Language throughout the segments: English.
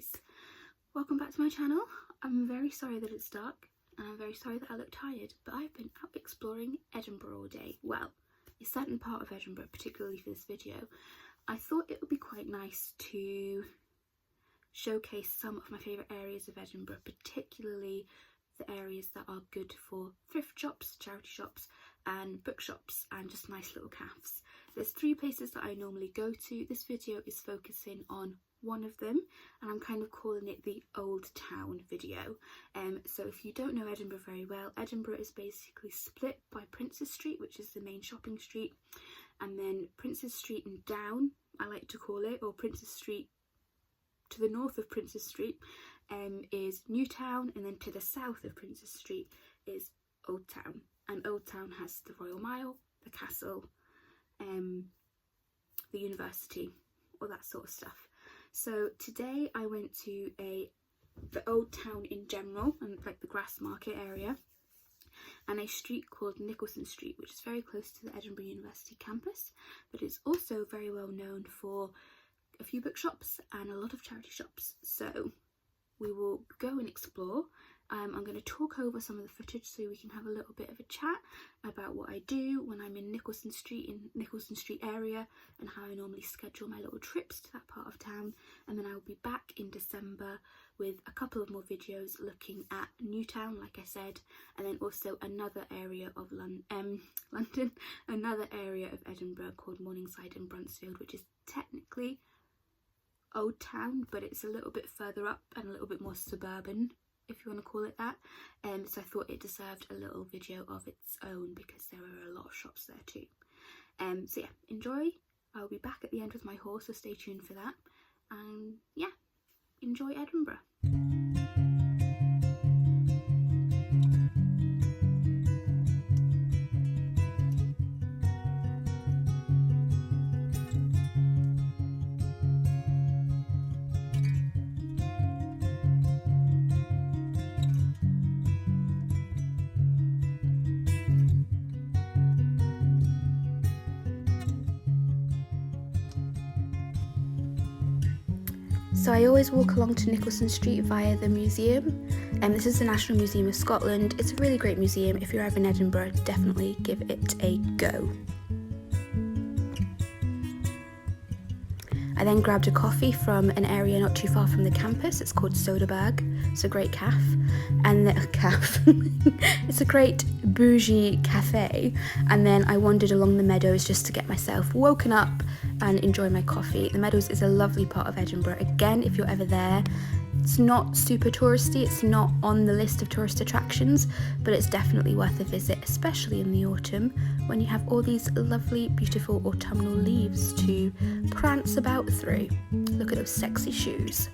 guys, welcome back to my channel. I'm very sorry that it's dark and I'm very sorry that I look tired, but I've been out exploring Edinburgh all day. Well, a certain part of Edinburgh, particularly for this video. I thought it would be quite nice to showcase some of my favourite areas of Edinburgh, particularly the areas that are good for thrift shops, charity shops and bookshops and just nice little cafes. There's 3 places that I normally go to. This video is focusing on one of them and I'm kind of calling it the Old Town video. So if you don't know Edinburgh very well, Edinburgh is basically split by Princes Street, which is the main shopping street, and then Princes Street and down, I like to call it, or Princes Street to the north of Princes Street is New Town, and then to the south of Princes Street is Old Town. And Old Town has the Royal Mile, the castle, the university, all that sort of stuff. So today I went to the Old Town in general, and like the Grassmarket area, and a street called Nicholson Street, which is very close to the Edinburgh University campus, but it's also very well known for a few bookshops and a lot of charity shops. So we will go and explore. I'm going to talk over some of the footage so we can have a little bit of a chat about what I do when I'm in Nicholson Street area, and how I normally schedule my little trips to that part of town. And then I'll be back in December with a couple of more videos looking at Newtown, like I said, and then also another area of London, another area of Edinburgh called Morningside and Bruntsfield, which is technically Old Town, but it's a little bit further up and a little bit more suburban, if you want to call it that. So I thought it deserved a little video of its own because there are a lot of shops there too. So yeah, enjoy. I'll be back at the end with my haul, so stay tuned for that. And yeah, enjoy Edinburgh. So I always walk along to Nicholson Street via the museum, and this is the National Museum of Scotland. It's a really great museum. If you're ever in Edinburgh, definitely give it a go. I then grabbed a coffee from an area not too far from the campus. It's called Soderbergh. It's a great it's a great bougie cafe. And then I wandered along the Meadows just to get myself woken up and enjoy my coffee. The Meadows is a lovely part of Edinburgh. Again, if you're ever there, it's not super touristy, it's not on the list of tourist attractions, but it's definitely worth a visit, especially in the autumn when you have all these lovely, beautiful autumnal leaves to prance about through. Look at those sexy shoes.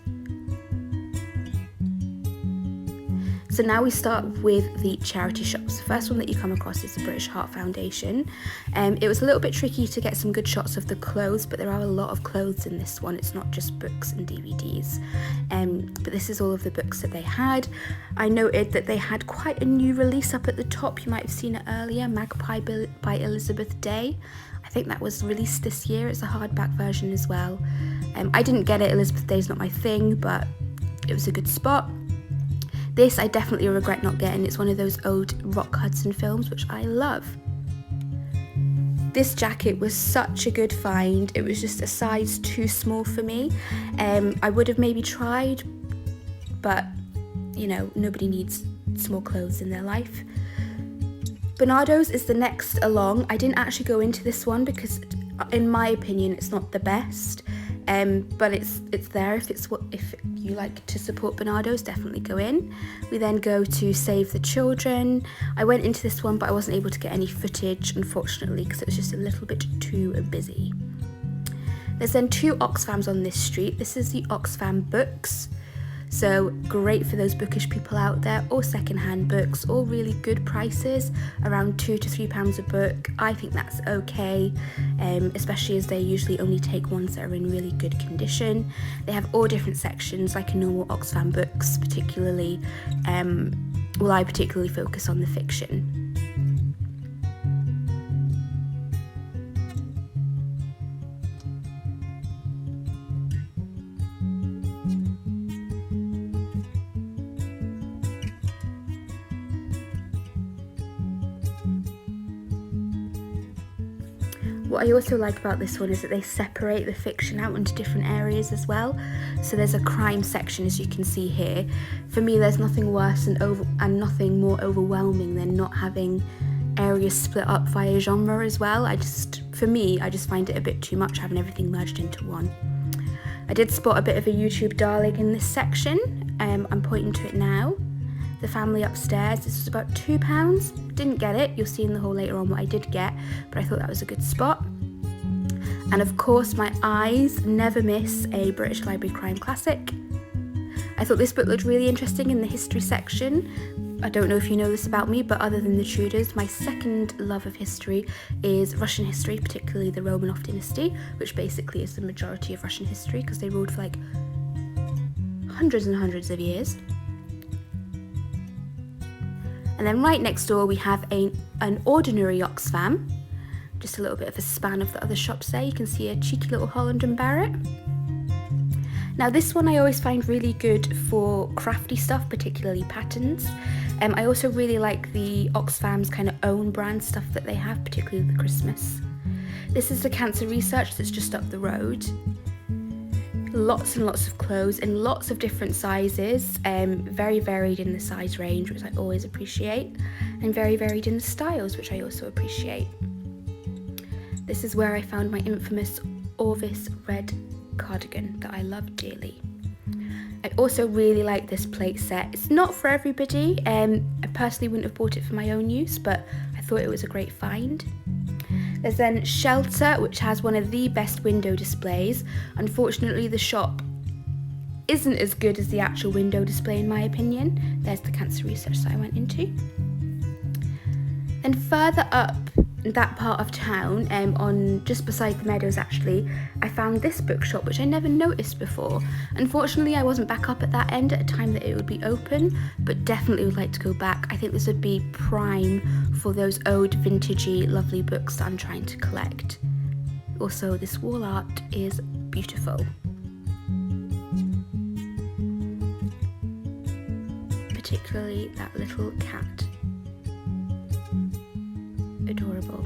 So now we start with the charity shops. The first one that you come across is the British Heart Foundation. It was a little bit tricky to get some good shots of the clothes, but there are a lot of clothes in this one. It's not just books and DVDs. But this is all of the books that they had. I noted that they had quite a new release up at the top. You might have seen it earlier, Magpie by Elizabeth Day. I think that was released this year. It's a hardback version as well. I didn't get it. Elizabeth Day's not my thing, but it was a good spot. This I definitely regret not getting. It's one of those old Rock Hudson films, which I love. This jacket was such a good find. It was just a size too small for me. I would have maybe tried, but you know, nobody needs small clothes in their life. Bernardo's is the next along. I didn't actually go into this one because in my opinion it's not the best. But it's there if you like to support Bernardo's, definitely go in. We then go to Save the Children. I went into this one, but I wasn't able to get any footage, unfortunately, because it was just a little bit too busy. There's then 2 Oxfams on this street. This is the Oxfam Books. So great for those bookish people out there, or second-hand books, all really good prices, around £2 to £3 a book. I think that's okay, especially as they usually only take ones that are in really good condition. They have all different sections, like a normal Oxfam Books, particularly, I particularly focus on the fiction. What I also like about this one is that they separate the fiction out into different areas as well. So there's a crime section, as you can see here. For me, there's nothing worse and nothing more overwhelming than not having areas split up via genre as well. For me, I just find it a bit too much having everything merged into one. I did spot a bit of a YouTube darling in this section. I'm pointing to it now. The Family Upstairs. This was about £2. Didn't get it. You'll see in the haul later on what I did get, but I thought that was a good spot. And of course, my eyes never miss a British Library crime classic. I thought this book looked really interesting in the history section. I don't know if you know this about me, but other than the Tudors, my second love of history is Russian history, particularly the Romanov dynasty, which basically is the majority of Russian history because they ruled for like hundreds and hundreds of years. And then right next door we have an ordinary Oxfam, just a little bit of a span of the other shops there. You can see a cheeky little Holland and Barrett. Now this one I always find really good for crafty stuff, particularly patterns. I also really like the Oxfam's kind of own brand stuff that they have, particularly the Christmas. This is the Cancer Research that's just up the road. Lots and lots of clothes in lots of different sizes, very varied in the size range, which I always appreciate, and very varied in the styles, which I also appreciate. This is where I found my infamous Orvis red cardigan that I love dearly. I also really like this plate set. It's not for everybody. I personally wouldn't have bought it for my own use, but I thought it was a great find. There's then Shelter, which has one of the best window displays. Unfortunately, the shop isn't as good as the actual window display in my opinion. There's the Cancer Research that I went into. And further up that part of town, on just beside the Meadows actually, I found this bookshop which I never noticed before. Unfortunately, I wasn't back up at that end at a time that it would be open, but definitely would like to go back. I think this would be prime for those old vintagey lovely books that I'm trying to collect. Also, this wall art is beautiful, particularly that little cat. Adorable.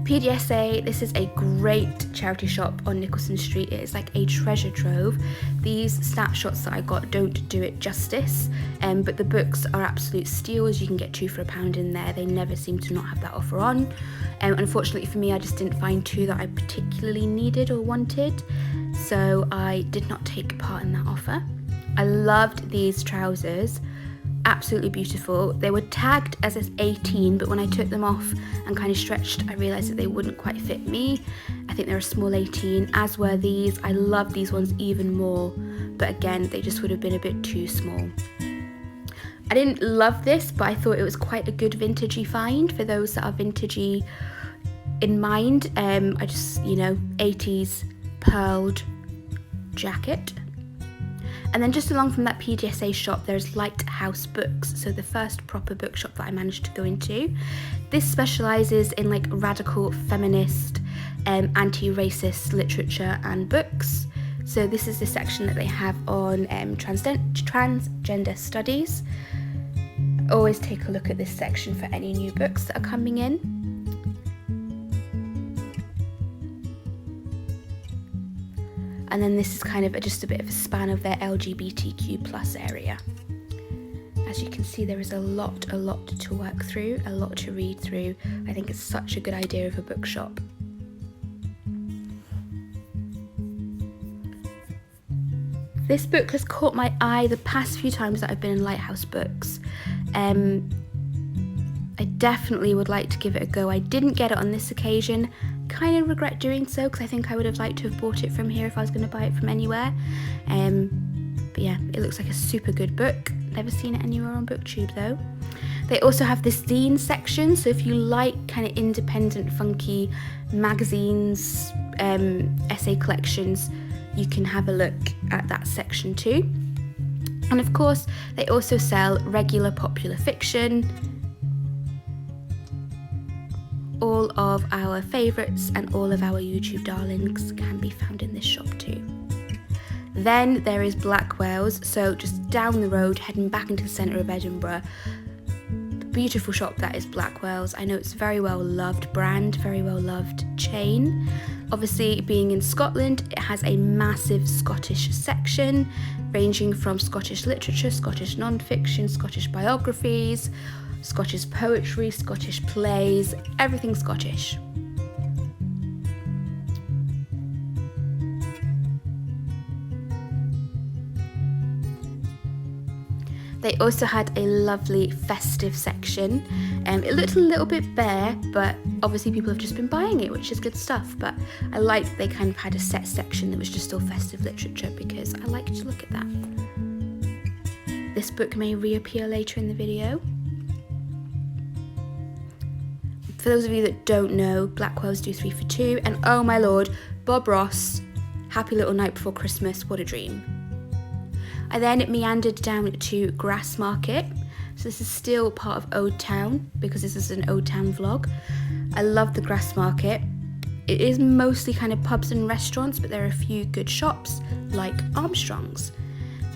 PDSA, this is a great charity shop on Nicholson Street. It is like a treasure trove. These snapshots that I got don't do it justice, but the books are absolute steals. You can get 2 for £1 in there. They never seem to not have that offer on. Unfortunately for me, I just didn't find 2 that I particularly needed or wanted, so I did not take part in that offer. I loved these trousers. Absolutely beautiful. They were tagged as 18, but when I took them off and kind of stretched, I realised that they wouldn't quite fit me. I think they're a small 18, as were these. I love these ones even more, but again, they just would have been a bit too small. I didn't love this, but I thought it was quite a good vintagey find for those that are vintagey in mind. I just, 80s pearled jacket. And then just along from that PDSA shop, there's Lighthouse Books, so the first proper bookshop that I managed to go into. This specialises in like radical feminist, anti-racist literature and books. So this is the section that they have on transgender studies. Always take a look at this section for any new books that are coming in. And then this is kind of just a bit of a span of their LGBTQ plus area. As you can see, there is a lot to work through, a lot to read through. I think it's such a good idea of a bookshop. This book has caught my eye the past few times that I've been in Lighthouse Books. I definitely would like to give it a go. I didn't get it on this occasion. Kind of regret doing so because I think I would have liked to have bought it from here if I was going to buy it from anywhere. But yeah, it looks like a super good book. Never seen it anywhere on BookTube though. They also have this zine section, so if you like kind of independent, funky magazines, essay collections, you can have a look at that section too. And of course, they also sell regular popular fiction. All of our favourites and all of our YouTube darlings can be found in this shop too. Then there is Blackwell's, so just down the road, heading back into the centre of Edinburgh. The beautiful shop that is Blackwell's. I know it's a very well loved brand, very well loved chain. Obviously, being in Scotland, it has a massive Scottish section ranging from Scottish literature, Scottish non-fiction, Scottish biographies, Scottish poetry, Scottish plays, everything Scottish. They also had a lovely festive section. It looked a little bit bare, but obviously people have just been buying it, which is good stuff. But I liked they kind of had a set section that was just all festive literature because I like to look at that. This book may reappear later in the video. For those of you that don't know, Blackwell's do 3 for 2, and oh my lord, Bob Ross, Happy Little Night Before Christmas, what a dream. I then meandered down to Grassmarket. So this is still part of Old Town because this is an Old Town vlog. I love the Grassmarket. It is mostly kind of pubs and restaurants, but there are a few good shops like Armstrong's.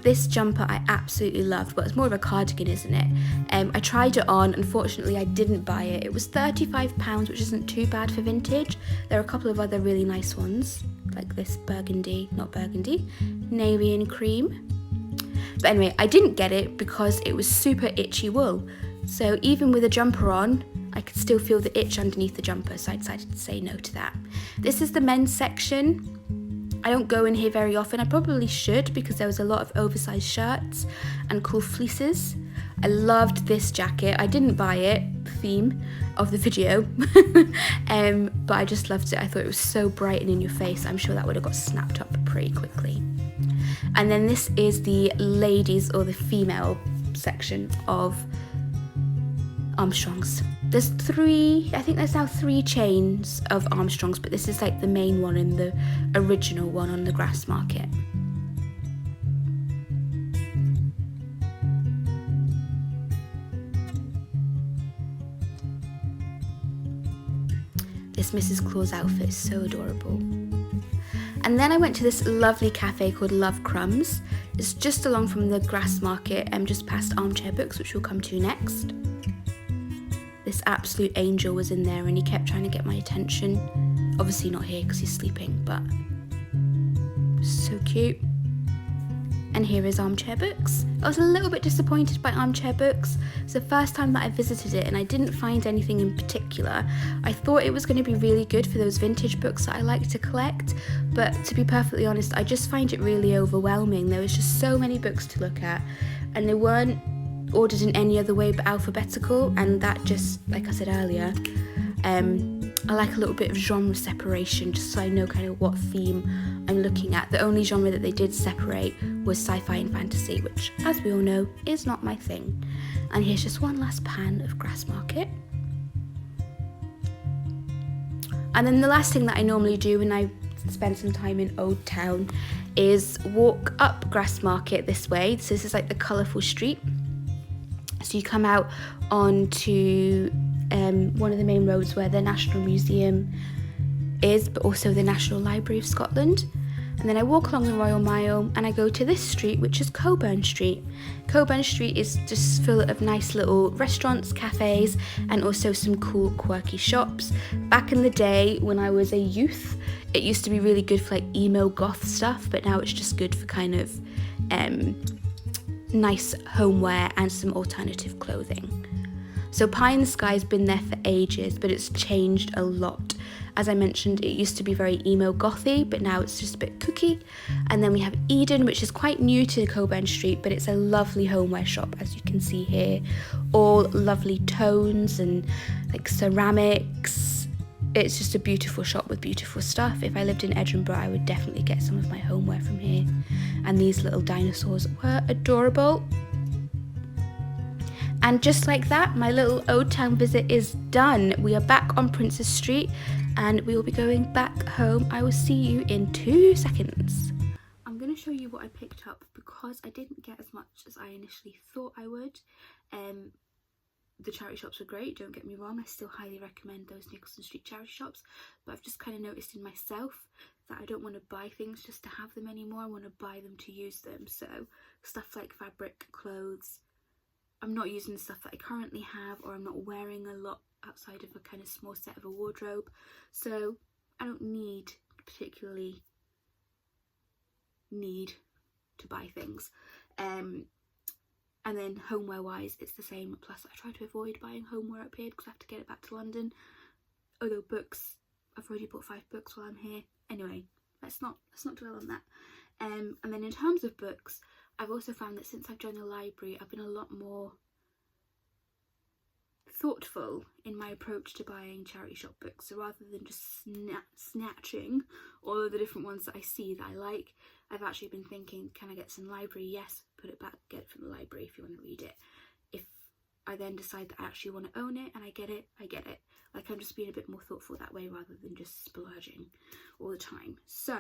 This jumper I absolutely loved, but it's more of a cardigan, isn't it? I tried it on, unfortunately I didn't buy it. It was £35, which isn't too bad for vintage. There are a couple of other really nice ones, like this navy and cream. But anyway, I didn't get it because it was super itchy wool. So even with a jumper on, I could still feel the itch underneath the jumper, so I decided to say no to that. This is the men's section. I don't go in here very often. I probably should because there was a lot of oversized shirts and cool fleeces. I loved this jacket. I didn't buy it, theme of the video, but I just loved it. I thought it was so bright and in your face. I'm sure that would have got snapped up pretty quickly. And then this is the ladies or the female section of Armstrong's. There's now 3 chains of Armstrong's, but this is like the main one and the original one on the Grassmarket. This Mrs. Claus outfit is so adorable. And then I went to this lovely cafe called Love Crumbs. It's just along from the Grassmarket and just past Armchair Books, which we'll come to next. This absolute angel was in there and he kept trying to get my attention. Obviously not here because he's sleeping, but so cute. And here is Armchair Books. I was a little bit disappointed by Armchair Books. It's the first time that I visited it and I didn't find anything in particular. I thought it was going to be really good for those vintage books that I like to collect, but to be perfectly honest, I just find it really overwhelming. There was just so many books to look at and they weren't ordered in any other way but alphabetical, and that just, like I said earlier, I like a little bit of genre separation just so I know kind of what theme I'm looking at. The only genre that they did separate was sci-fi and fantasy, which, as we all know, is not my thing. And here's just one last pan of Grassmarket. And then the last thing that I normally do when I spend some time in Old Town is walk up Grassmarket this way. So this is like the colourful street. So you come out onto one of the main roads where the National Museum is, but also the National Library of Scotland. And then I walk along the Royal Mile and I go to this street, which is Coburn Street. Coburn Street is just full of nice little restaurants, cafes, and also some cool, quirky shops. Back in the day when I was a youth, it used to be really good for like emo goth stuff, but now it's just good for kind of nice homeware and some alternative clothing. So Pie in the Sky has been there for ages, but it's changed a lot. As I mentioned, it used to be very emo gothy, but now it's just a bit kooky. And then we have Eden, which is quite new to Coburn Street, but it's a lovely homeware shop, as you can see here. All lovely tones and like ceramics. It's just a beautiful shop with beautiful stuff. If I lived in Edinburgh, I would definitely get some of my homeware from here. And these little dinosaurs were adorable. And just like that, my little Old Town visit is done. We are back on Princes Street and we will be going back home. I will see you in 2 seconds. I'm going to show you what I picked up because I didn't get as much as I initially thought I would. The charity shops were great, don't get me wrong. I still highly recommend those Nicholson Street charity shops, but I've just kind of noticed in myself that I don't want to buy things just to have them anymore. I want to buy them to use them. So stuff like fabric, clothes, I'm not using the stuff that I currently have, or I'm not wearing a lot outside of a kind of small set of a wardrobe, so I don't particularly need to buy things. And then homeware wise it's the same, plus I try to avoid buying homeware up here because I have to get it back to London. Although books, I've already bought 5 books while I'm here. Anyway, let's not dwell on that. And then in terms of books, I've also found that since I've joined the library, I've been a lot more thoughtful in my approach to buying charity shop books. So rather than just snatching all of the different ones that I see that I like, I've actually been thinking, can I get some library? Yes, put it back, get it from the library if you want to read it. If I then decide that I actually want to own it and I get it, I get it. Like, I'm just being a bit more thoughtful that way rather than just splurging all the time. So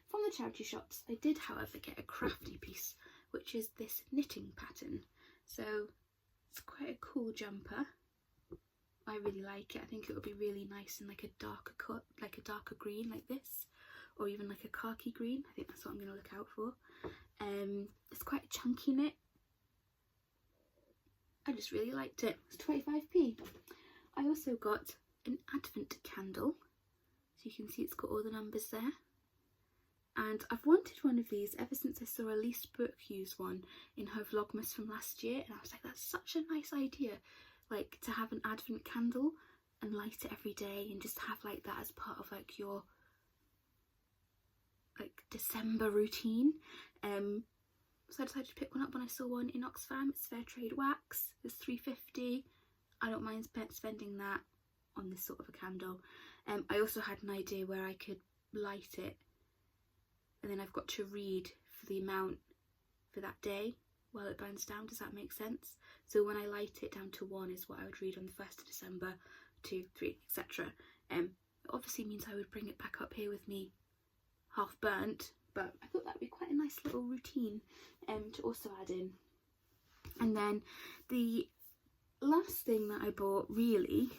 from the charity shops, I did however get a crafty piece, which is this knitting pattern. So it's quite a cool jumper. I really like it. I think it would be really nice in like a darker cut, like a darker green like this, or even like a khaki green. I think that's what I'm going to look out for. It's quite a chunky knit. I just really liked it. It's 25p. I also got an advent candle, so you can see it's got all the numbers there. And I've wanted one of these ever since I saw Elise Brooke use one in her Vlogmas from last year, and I was like, that's such a nice idea, like to have an advent candle and light it every day and just have like that as part of like your like December routine. So I decided to pick one up when I saw one in Oxfam. It's fair trade wax. It's £3.50. I don't mind spending that on this sort of a candle. I also had an idea where I could light it and then I've got to read for the amount for that day while it burns down. Does that make sense? So when I light it down to 1 is what I would read on the 1st of December, 2, 3, etc. It obviously means I would bring it back up here with me half burnt, but I thought that would be quite a nice little routine to also add in. And then the last thing that I bought really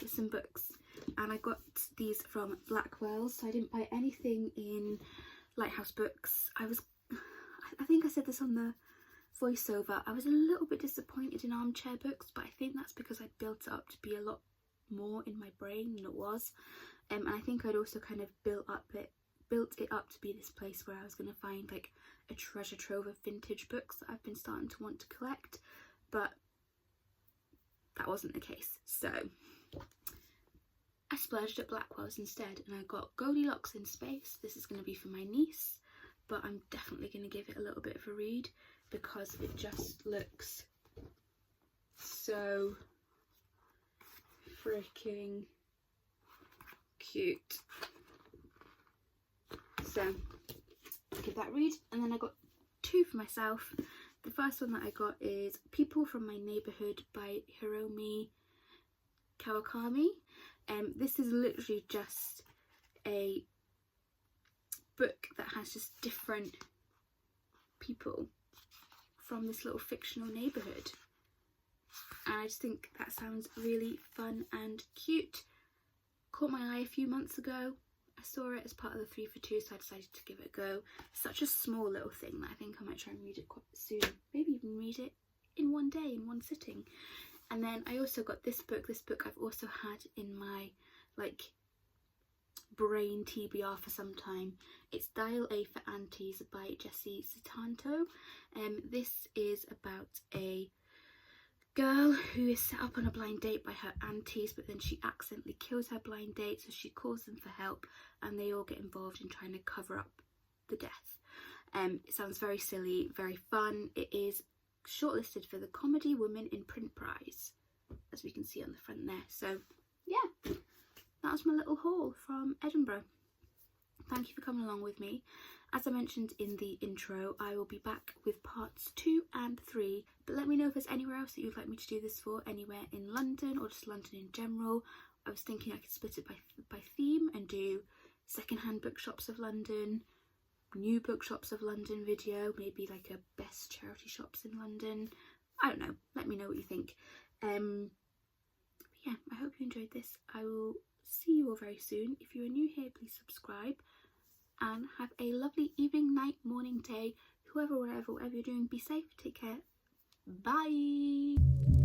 was some books, and I got these from Blackwell, so I didn't buy anything in Lighthouse Books. I think I said this on the voiceover, I was a little bit disappointed in Armchair Books, but I think that's because I'd built it up to be a lot more in my brain than it was. And I think I'd also kind of built it up to be this place where I was going to find like a treasure trove of vintage books that I've been starting to want to collect, but that wasn't the case. So I splurged at Blackwell's instead, and I got Goldilocks in Space. This is going to be for my niece, but I'm definitely going to give it a little bit of a read because it just looks so freaking cute. So give that a read. And then I got 2 for myself. The first one that I got is People from My Neighbourhood by Hiromi Kawakami. This is literally just a book that has just different people from this little fictional neighbourhood, and I just think that sounds really fun and cute. Caught my eye a few months ago. I saw it as part of the 3 for 2, so I decided to give it a go. Such a small little thing that I think I might try and read it quite soon, maybe even read it in one day, in one sitting. And then I also got this book. This book I've also had in my like brain TBR for some time. It's Dial A for Aunties by Jessie Sutanto. This is about a girl who is set up on a blind date by her aunties, but then she accidentally kills her blind date, so she calls them for help and they all get involved in trying to cover up the death. It sounds very silly, very fun. It is shortlisted for the Comedy Women in Print Prize, as we can see on the front there. So yeah, that was my little haul from Edinburgh. Thank you for coming along with me. As I mentioned in the intro, I will be back with parts 2 and 3, but let me know if there's anywhere else that you'd like me to do this for, anywhere in London or just London in general. I was thinking I could split it by theme and do secondhand bookshops of London, new bookshops of London video, maybe like a best charity shops in London. I don't know, let me know what you think. Yeah, I hope you enjoyed this. I will see you all very soon. If you are new here, please subscribe, and have a lovely evening, night, morning, day, whoever, whatever you're doing. Be safe, take care, Bye!